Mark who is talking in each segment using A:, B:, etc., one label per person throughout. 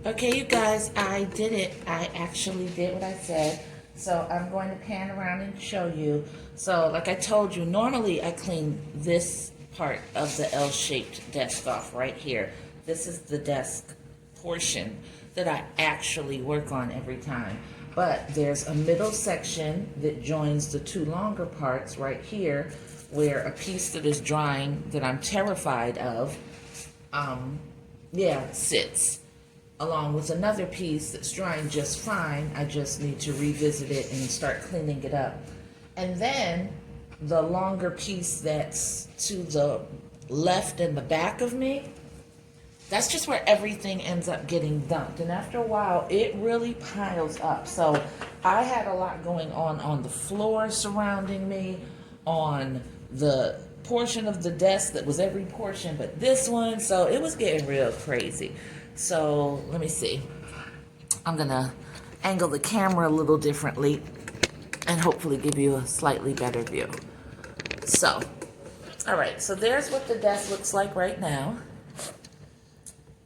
A: Okay, you guys, I did it. I actually did what I said. So I'm going to pan around and show you. So like I told you, normally I clean this part of the L-shaped desk off right here. This is the desk portion that I actually work on every time. But there's a middle section that joins the two longer parts right here where a piece that is drying that I'm terrified of, sits along with another piece that's drying just fine. I just need to revisit it and start cleaning it up. And then the longer piece that's to the left and the back of me, that's just where everything ends up getting dumped. And after a while, it really piles up. So I had a lot going on the floor surrounding me, on the portion of the desk that was every portion but this one. So it was getting real crazy. So let me see. I'm gonna angle the camera a little differently and hopefully give you a slightly better view. So, all right, so there's what the desk looks like right now.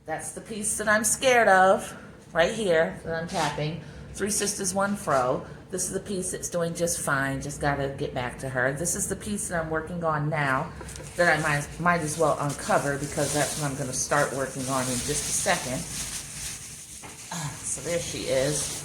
A: That's the piece that I'm scared of right here that I'm tapping. Three Sisters, One Fro. This is the piece that's doing just fine. Just gotta get back to her. This is the piece that I'm working on now that I might as well uncover because that's what I'm gonna start working on in just a second. So there she is.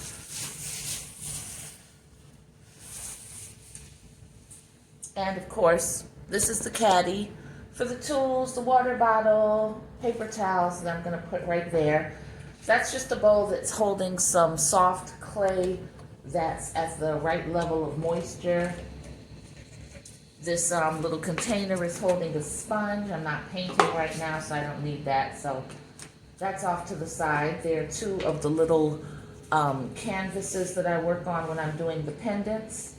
A: And of course, this is the caddy for the tools, the water bottle, paper towels that I'm gonna put right there. That's just a bowl that's holding some soft clay that's at the right level of moisture. This little container is holding a sponge. I'm not painting right now, so I don't need that. So that's off to the side. There are two of the little canvases that I work on when I'm doing the pendants.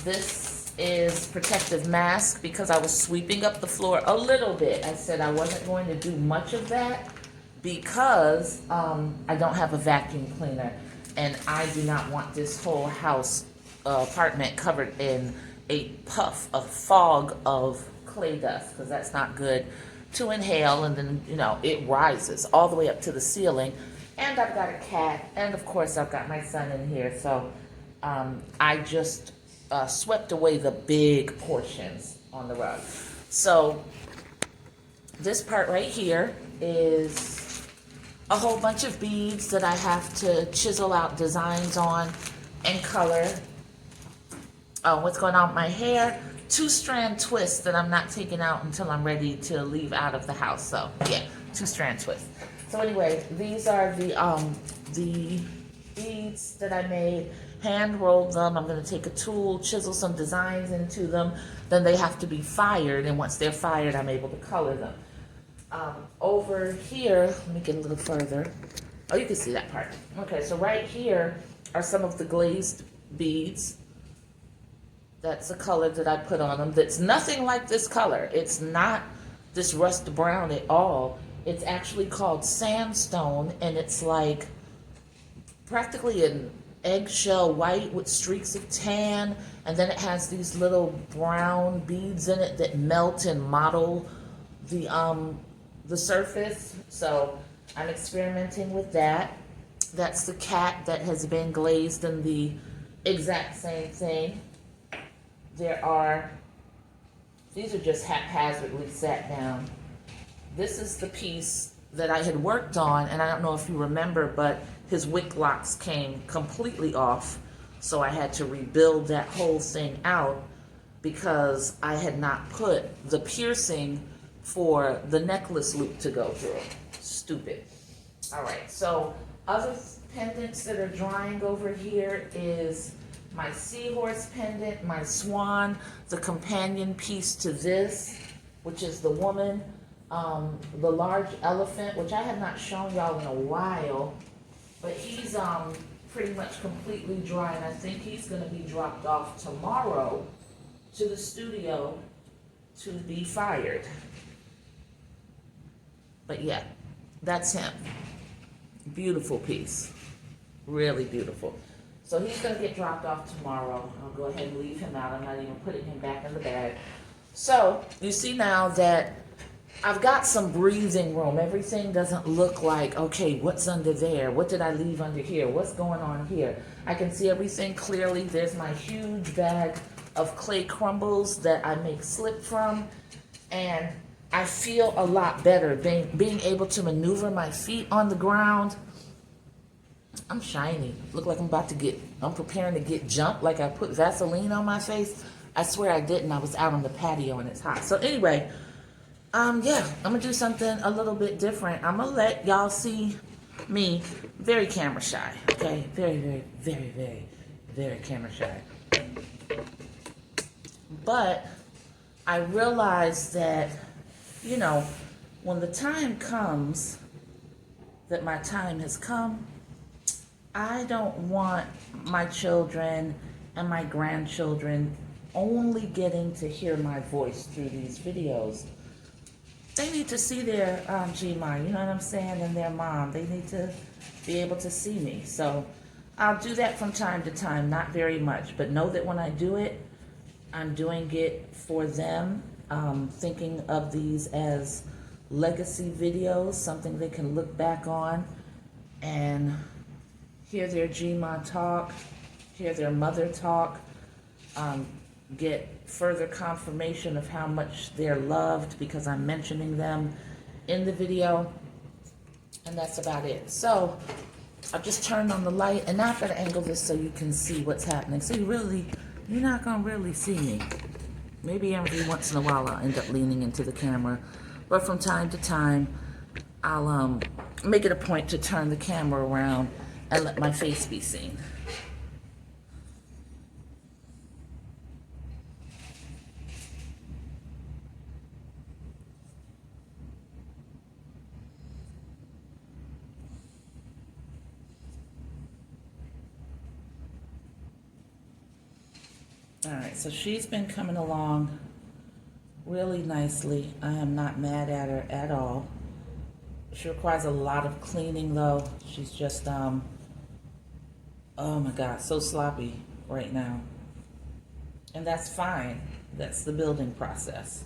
A: This is protective mask because I was sweeping up the floor a little bit. I said I wasn't going to do much of that because I don't have a vacuum cleaner and I do not want this whole house apartment covered in a fog of clay dust because that's not good to inhale, and then it rises all the way up to the ceiling. And I've got a cat, and of course I've got my son in here, so I just swept away the big portions on the rug. So this part right here is a whole bunch of beads that I have to chisel out designs on and color. What's going on with my hair? 2-strand twists that I'm not taking out until I'm ready to leave out of the house. So yeah, 2-strand twists. So anyway, these are the beads that I made. Hand rolled them. I'm going to take a tool, chisel some designs into them. Then they have to be fired, and once they're fired, I'm able to color them. Over here, let me get a little further. Oh, you can see that part. Okay, so right here are some of the glazed beads. That's a color that I put on them. That's nothing like this color. It's not this rust brown at all. It's actually called sandstone, and it's like practically an eggshell white with streaks of tan, and then it has these little brown beads in it that melt and model the surface. So I'm experimenting with that. That's the cat that has been glazed in the exact same thing. These are just haphazardly sat down. This is the piece that I had worked on, and I don't know if you remember, but his wick locks came completely off, so I had to rebuild that whole thing out because I had not put the piercing for the necklace loop to go through. Stupid. All right, so other pendants that are drying over here is my seahorse pendant, my swan, the companion piece to this, which is the woman, the large elephant, which I have not shown y'all in a while, but he's pretty much completely dry, and I think he's gonna be dropped off tomorrow to the studio to be fired. But yeah, that's him. Beautiful piece, really beautiful. So he's gonna get dropped off tomorrow. I'll go ahead and leave him out. I'm not even putting him back in the bag. So you see now that I've got some breathing room. Everything doesn't look like, okay, what's under there? What did I leave under here? What's going on here? I can see everything clearly. There's my huge bag of clay crumbles that I make slip from. And I feel a lot better being able to maneuver my feet on the ground. I'm shiny. Look like I'm preparing to get jumped, like I put Vaseline on my face. I swear I didn't. I was out on the patio and it's hot. So anyway, yeah, I'm gonna do something a little bit different. I'm gonna let y'all see me. Very camera shy, okay? Very, very, very, very, very camera shy. But I realized that, you know, when the time comes that my time has come, I don't want my children and my grandchildren only getting to hear my voice through these videos. They need to see their G-Ma, you know what I'm saying, and their mom. They need to be able to see me. So I'll do that from time to time, not very much, but know that when I do it, I'm doing it for them, thinking of these as legacy videos, something they can look back on and hear their G-Ma talk, hear their mother talk, get further confirmation of how much they're loved because I'm mentioning them in the video, and that's about it. So I've just turned on the light, and now I've got to angle this so you can see what's happening. So you're not gonna really see me. Maybe every once in a while I'll end up leaning into the camera, but from time to time I'll make it a point to turn the camera around and let my face be seen. All right, so she's been coming along really nicely. I am not mad at her at all. She requires a lot of cleaning though. She's just, oh my God, so sloppy right now. And that's fine. That's the building process.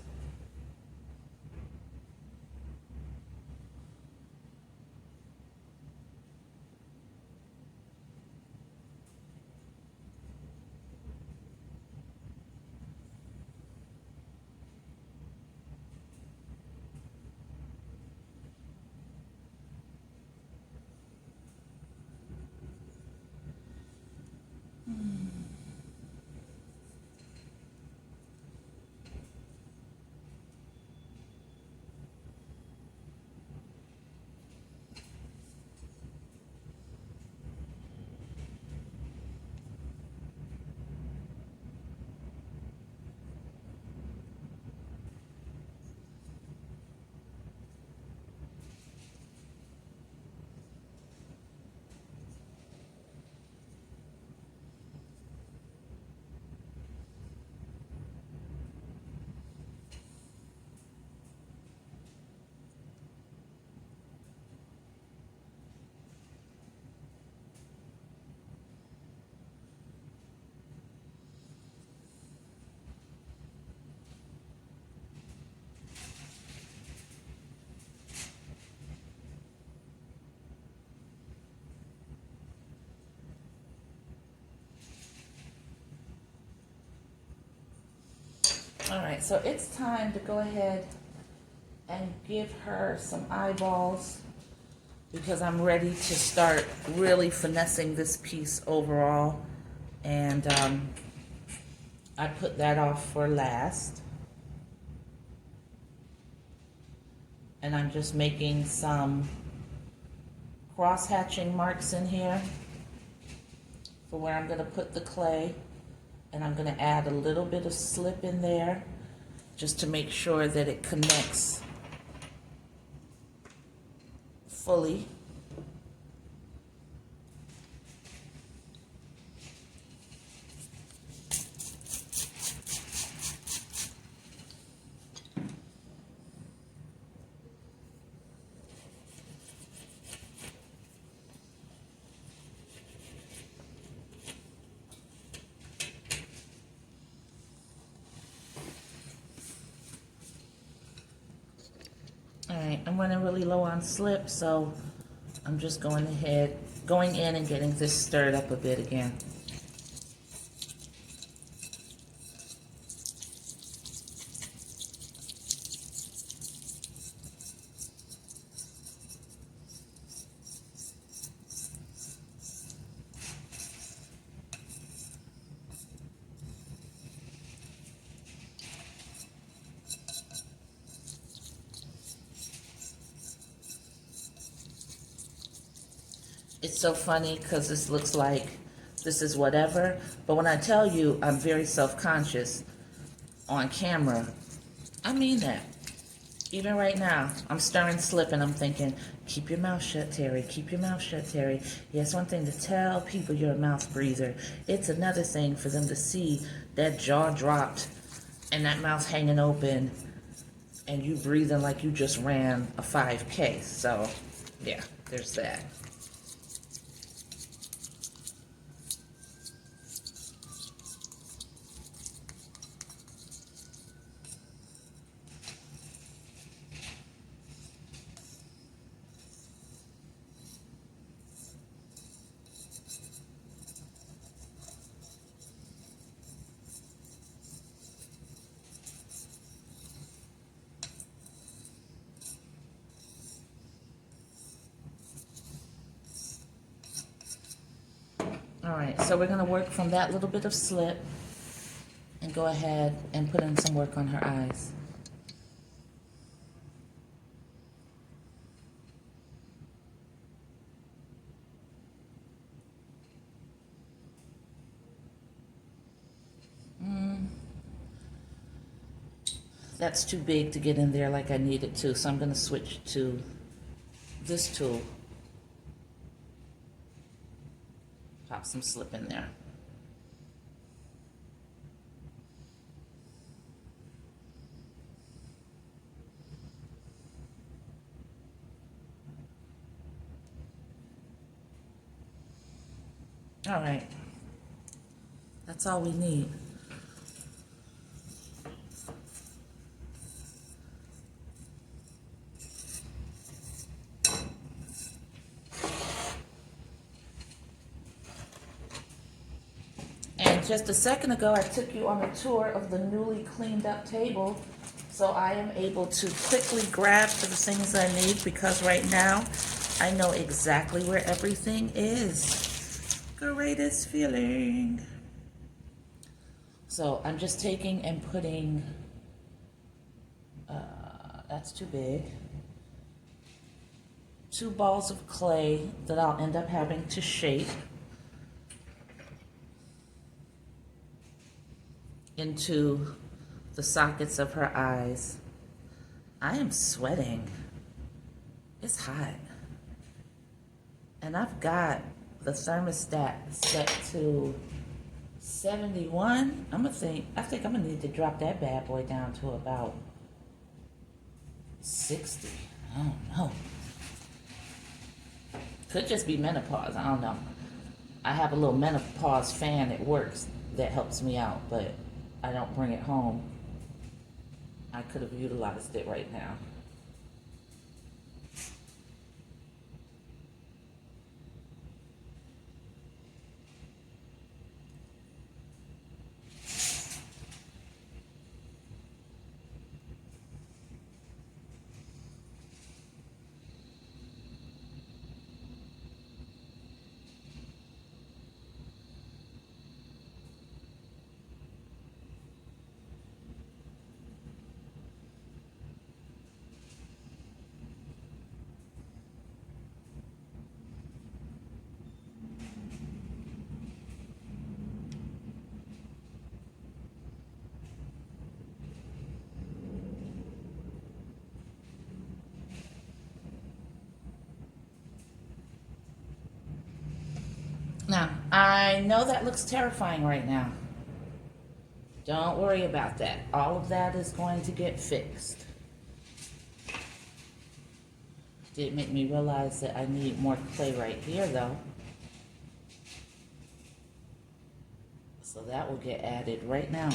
A: All right, so it's time to go ahead and give her some eyeballs because I'm ready to start really finessing this piece overall. And I put that off for last. And I'm just making some cross-hatching marks in here for where I'm gonna put the clay. And I'm going to add a little bit of slip in there just to make sure that it connects fully. am running really low on slip, so I'm just going in and getting this stirred up a bit again. It's so funny because this looks like this is whatever, but when I tell you I'm very self-conscious on camera, I mean that. Even right now, I'm stirring slip and I'm thinking, keep your mouth shut, Terry. Keep your mouth shut, Terry. Yeah, it's one thing to tell people you're a mouth breather. It's another thing for them to see that jaw dropped and that mouth hanging open and you breathing like you just ran a 5K. So, yeah, there's that. All right, so we're gonna work from that little bit of slip and go ahead and put in some work on her eyes. That's too big to get in there like I need it to, so I'm gonna switch to this tool. Pop some slip in there. All right, that's all we need. And just a second ago, I took you on a tour of the newly cleaned up table, so I am able to quickly grab for the things I need because right now I know exactly where everything is. Greatest feeling. So I'm just taking and putting, that's too big, 2 balls of clay that I'll end up having to shape into the sockets of her eyes. I am sweating. It's hot. And I've got the thermostat set to 71. I think I'm gonna need to drop that bad boy down to about 60. I don't know. Could just be menopause. I don't know. I have a little menopause fan at work that helps me out, but I don't bring it home. I could have utilized it right now. Now, I know that looks terrifying right now. Don't worry about that. All of that is going to get fixed. Did make me realize that I need more clay right here, though. So that will get added right now.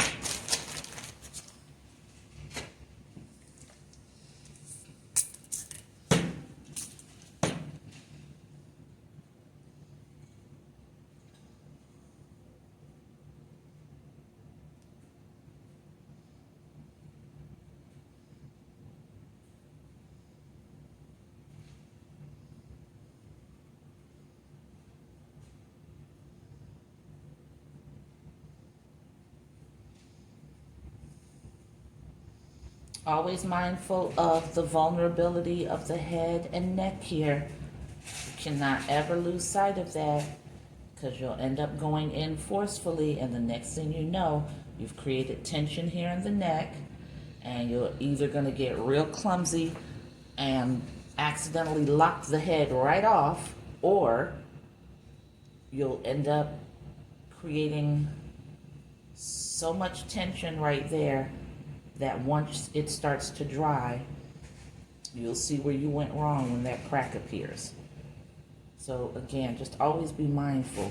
A: Always mindful of the vulnerability of the head and neck here. You cannot ever lose sight of that, because you'll end up going in forcefully, and the next thing you know, you've created tension here in the neck, and you're either going to get real clumsy and accidentally lock the head right off, or you'll end up creating so much tension right there that once it starts to dry, you'll see where you went wrong when that crack appears. So again, just always be mindful.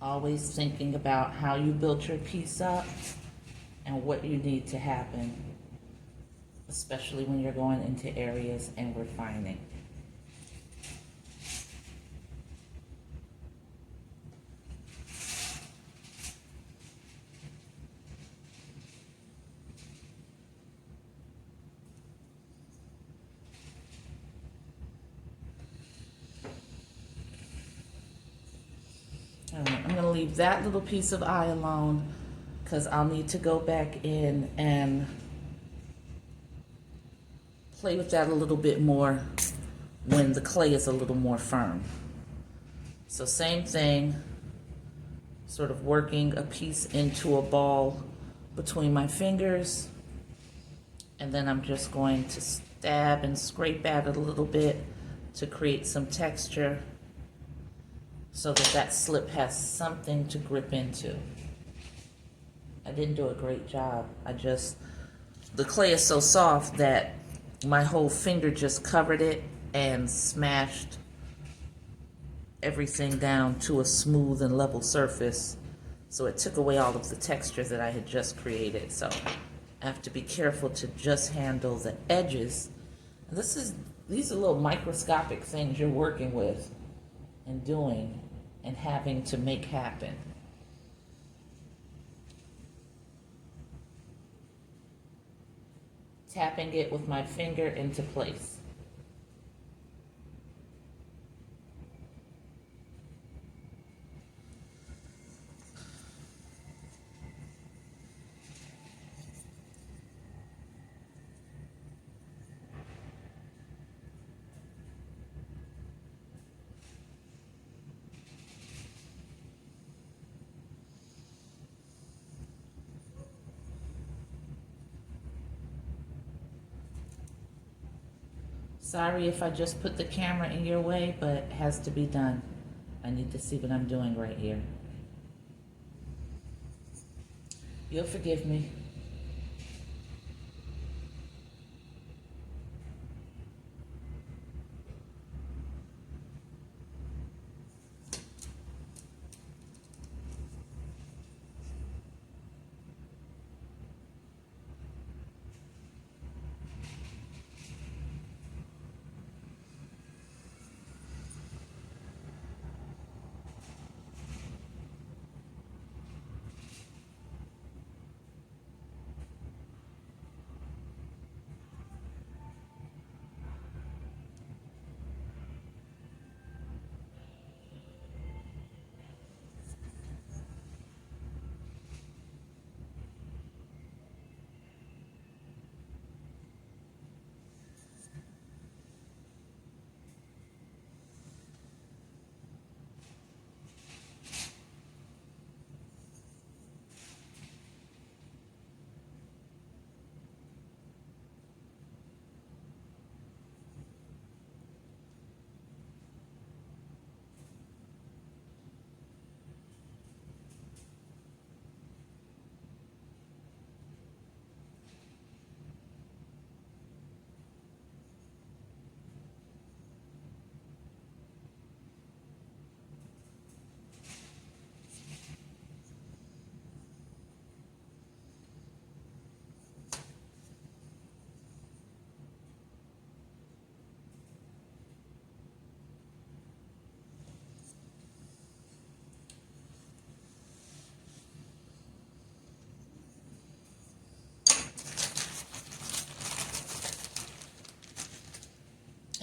A: Always thinking about how you built your piece up and what you need to happen, especially when you're going into areas and refining. All right, I'm going to leave that little piece of eye alone, because I'll need to go back in and play with that a little bit more when the clay is a little more firm. So same thing, sort of working a piece into a ball between my fingers, and then I'm just going to stab and scrape at it a little bit to create some texture, so that that slip has something to grip into. I didn't do a great job. The clay is so soft that my whole finger just covered it and smashed everything down to a smooth and level surface. So it took away all of the texture that I had just created. So I have to be careful to just handle the edges. And these are little microscopic things you're working with and doing and having to make happen. Tapping it with my finger into place. Sorry if I just put the camera in your way, but it has to be done. I need to see what I'm doing right here. You'll forgive me.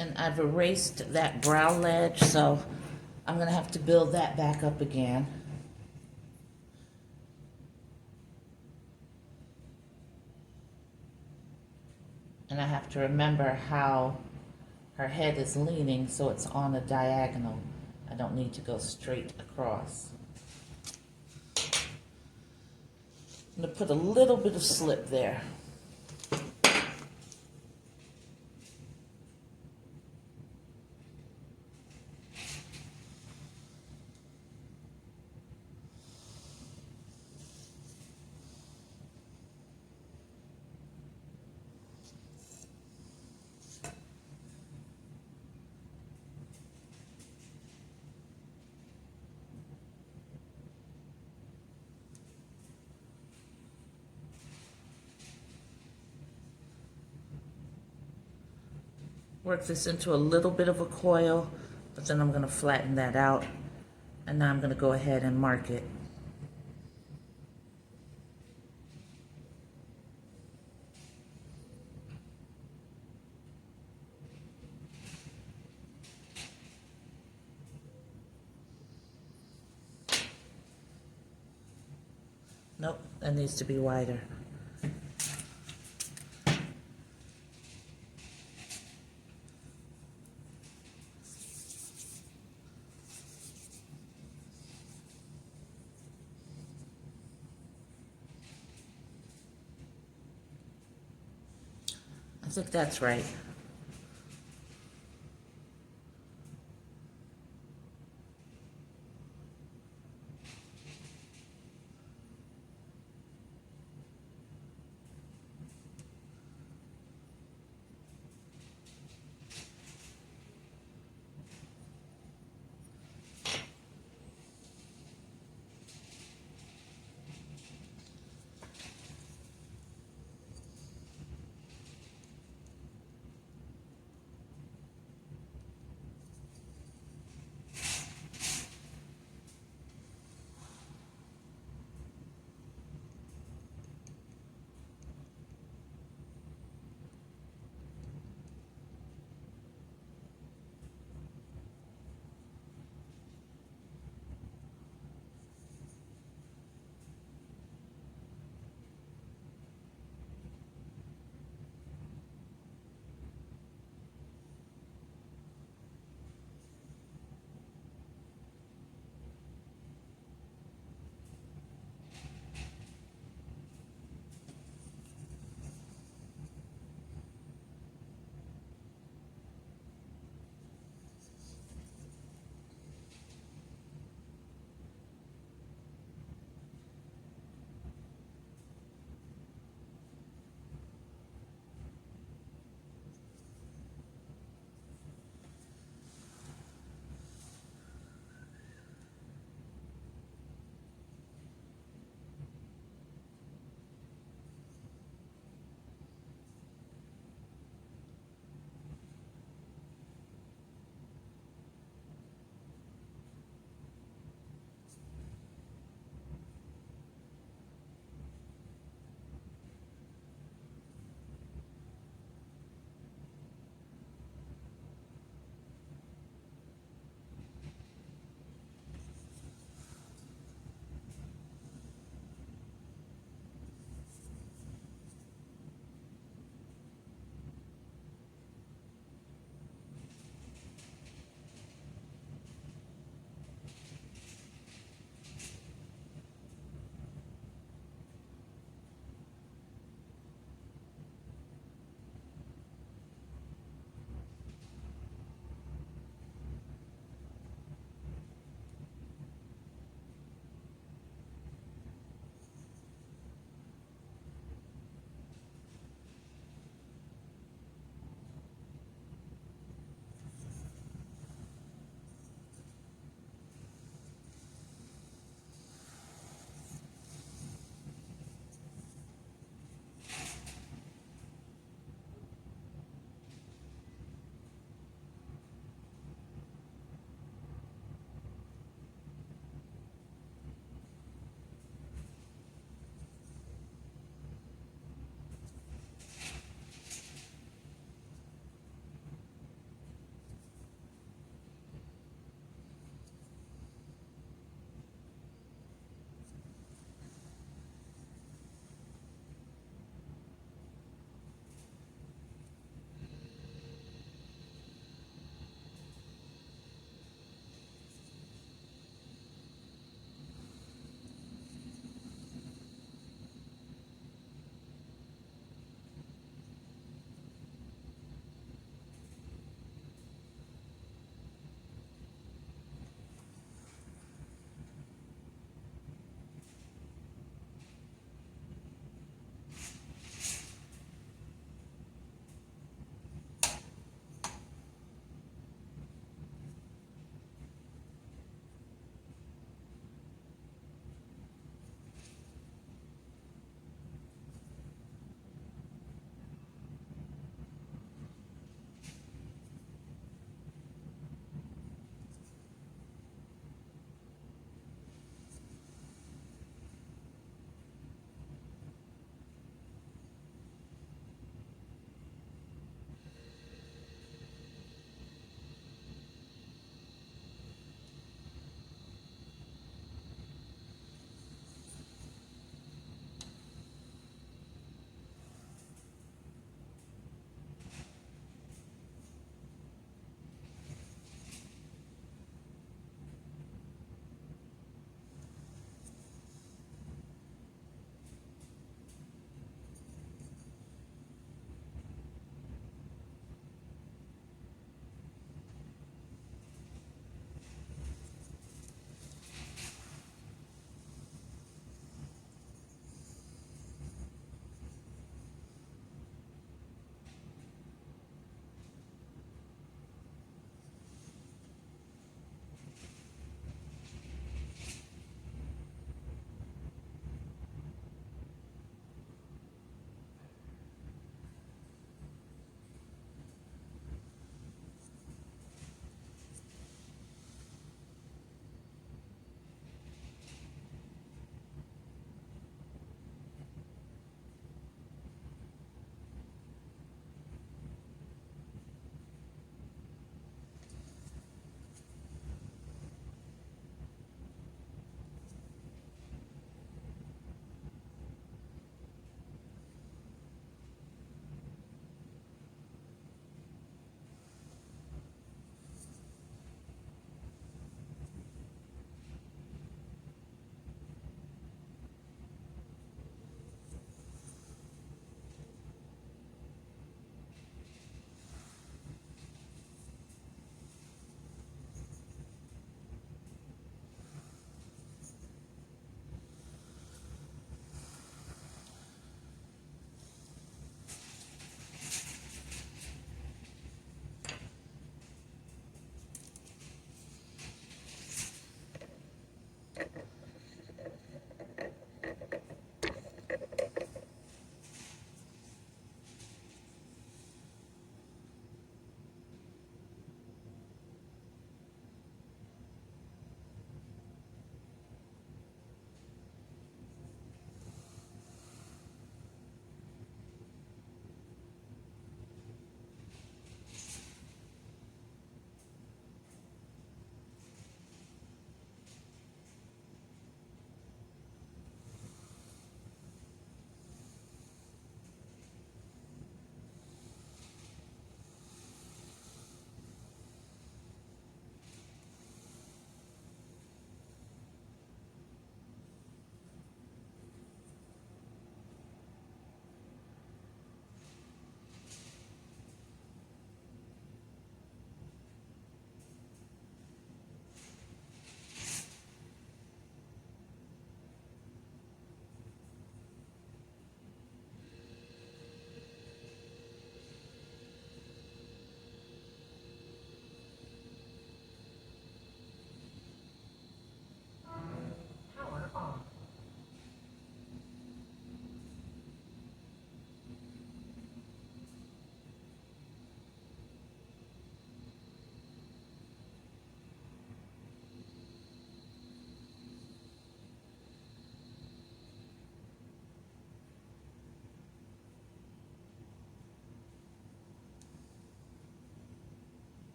A: And I've erased that brow ledge, so I'm gonna have to build that back up again. And I have to remember how her head is leaning, so it's on a diagonal. I don't need to go straight across. I'm gonna put a little bit of slip there. Work this into a little bit of a coil, but then I'm gonna flatten that out. And now I'm gonna go ahead and mark it. Nope, that needs to be wider. I think that's right.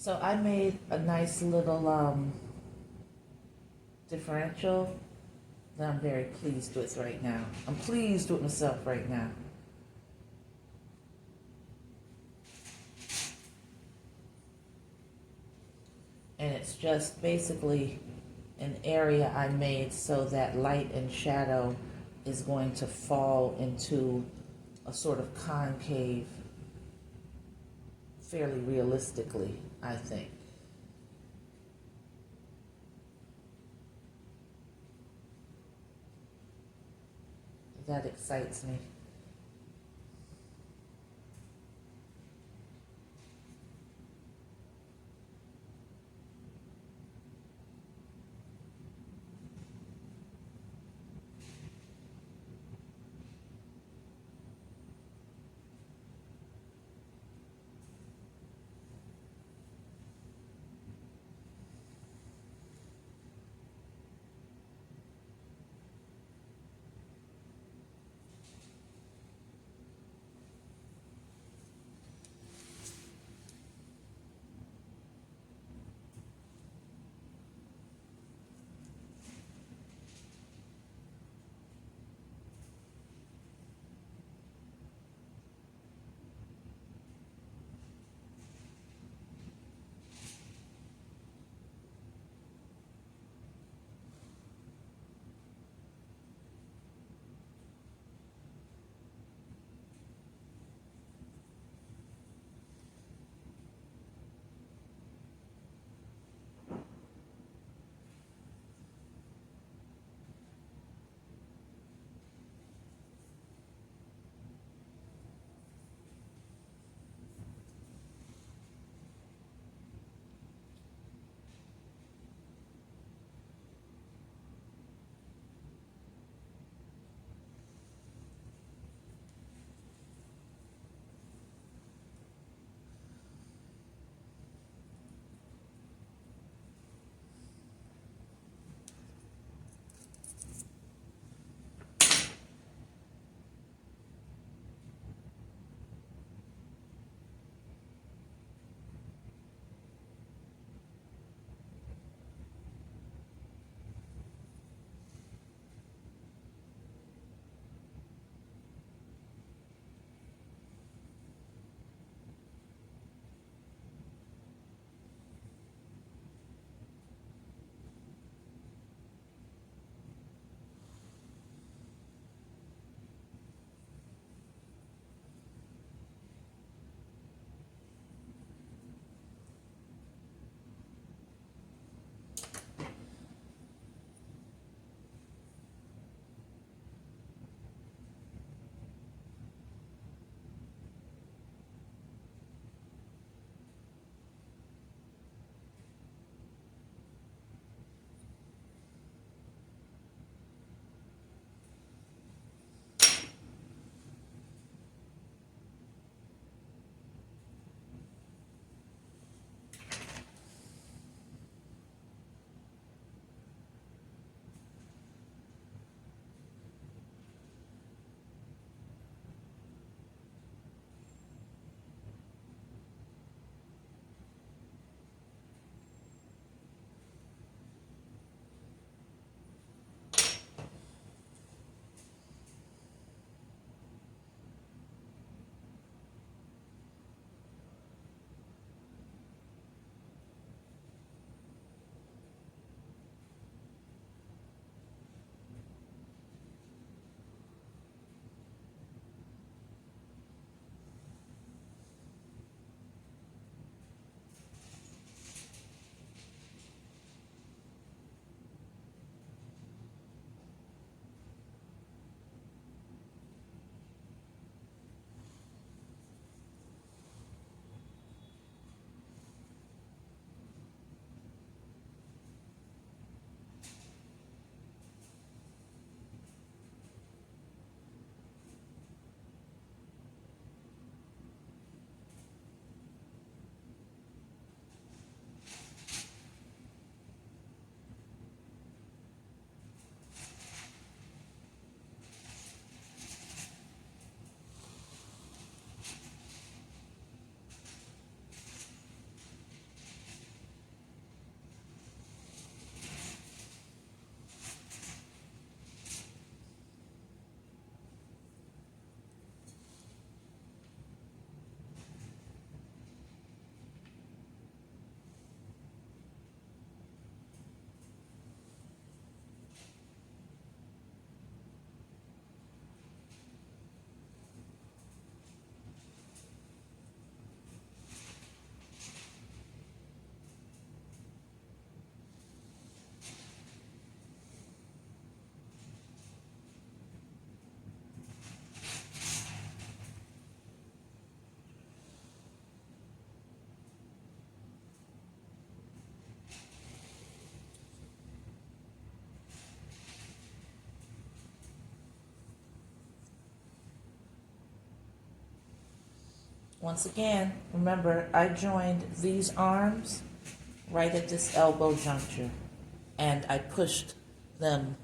A: So I made a nice little differential that I'm very pleased with right now. I'm pleased with myself right now. And it's just basically an area I made so that light and shadow is going to fall into a sort of concave fairly realistically, I think. That excites me. Once again, remember I joined these arms right at this elbow juncture, and I pushed them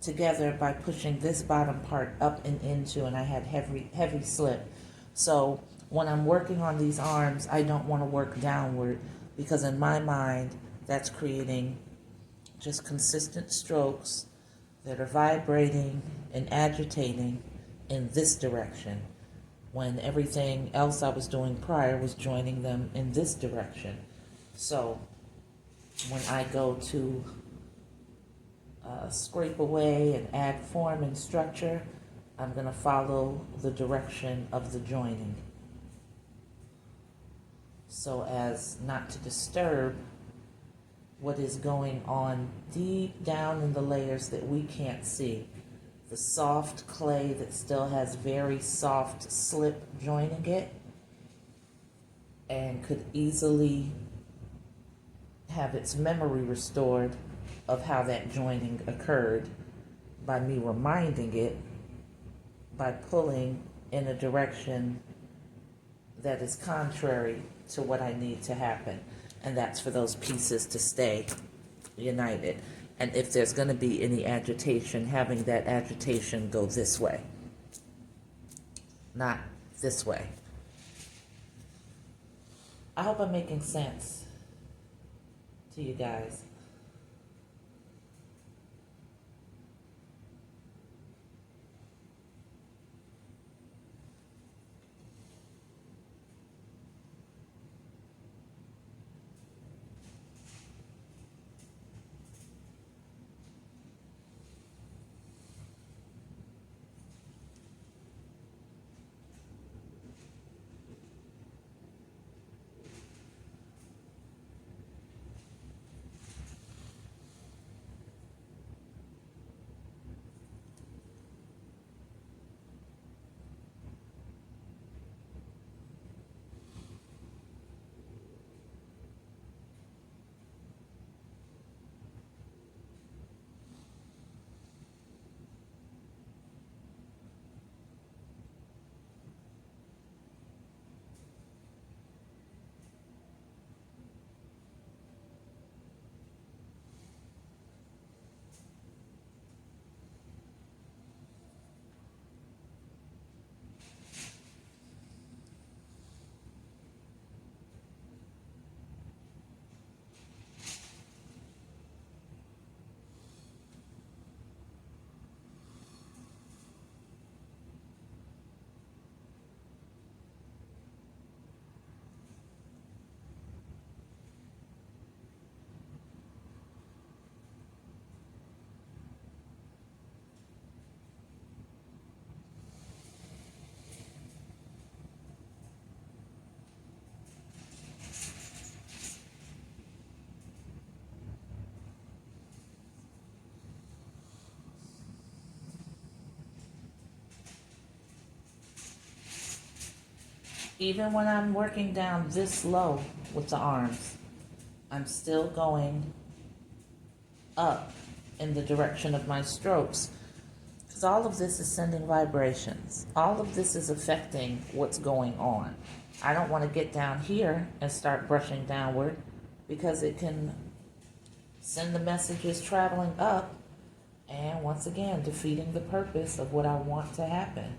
A: together by pushing this bottom part up and into, and I had heavy slip. So when I'm working on these arms, I don't want to work downward, because in my mind that's creating just consistent strokes that are vibrating and agitating in this direction, when everything else I was doing prior was joining them in this direction. So when I go to scrape away and add form and structure, I'm going to follow the direction of the joining, so as not to disturb what is going on deep down in the layers that we can't see. The soft clay that still has very soft slip joining it and could easily have its memory restored of how that joining occurred by me reminding it by pulling in a direction that is contrary to what I need to happen. And that's for those pieces to stay united. And if there's going to be any agitation, having that agitation go this way, not this way. I hope I'm making sense to you guys. Even when I'm working down this low with the arms, I'm still going up in the direction of my strokes, because all of this is sending vibrations. All of this is affecting what's going on. I don't want to get down here and start brushing downward, because it can send the messages traveling up and once again defeating the purpose of what I want to happen.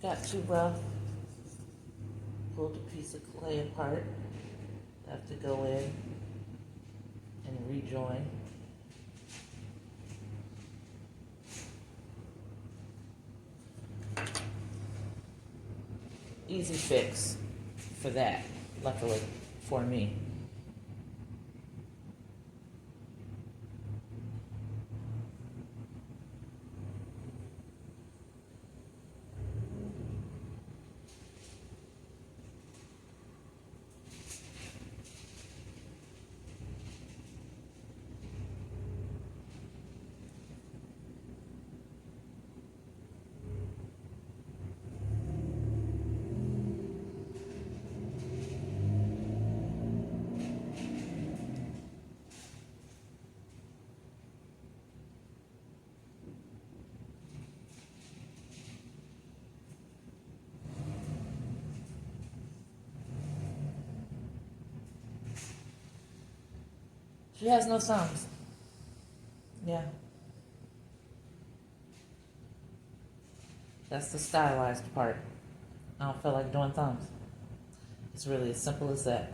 A: Got to pull the piece of clay apart. Have to go in and rejoin. Easy fix for that, luckily for me. She has no thumbs. Yeah. That's the stylized part. I don't feel like doing thumbs. It's really as simple as that.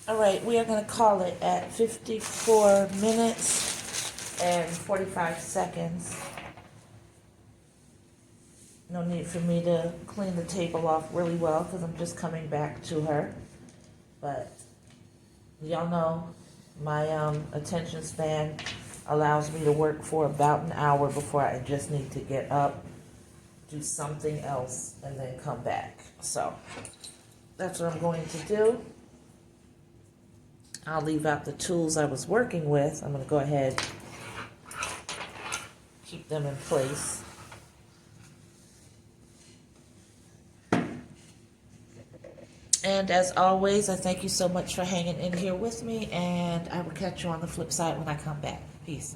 A: All right, we are going to call it at 54 minutes and 45 seconds. No need for me to clean the table off really well because I'm just coming back to her. But y'all know my attention span allows me to work for about an hour before I just need to get up, do something else, and then come back. So that's what I'm going to do. I'll leave out the tools I was working with. I'm going to go ahead, keep them in place. And as always, I thank you so much for hanging in here with me, and I will catch you on the flip side when I come back. Peace.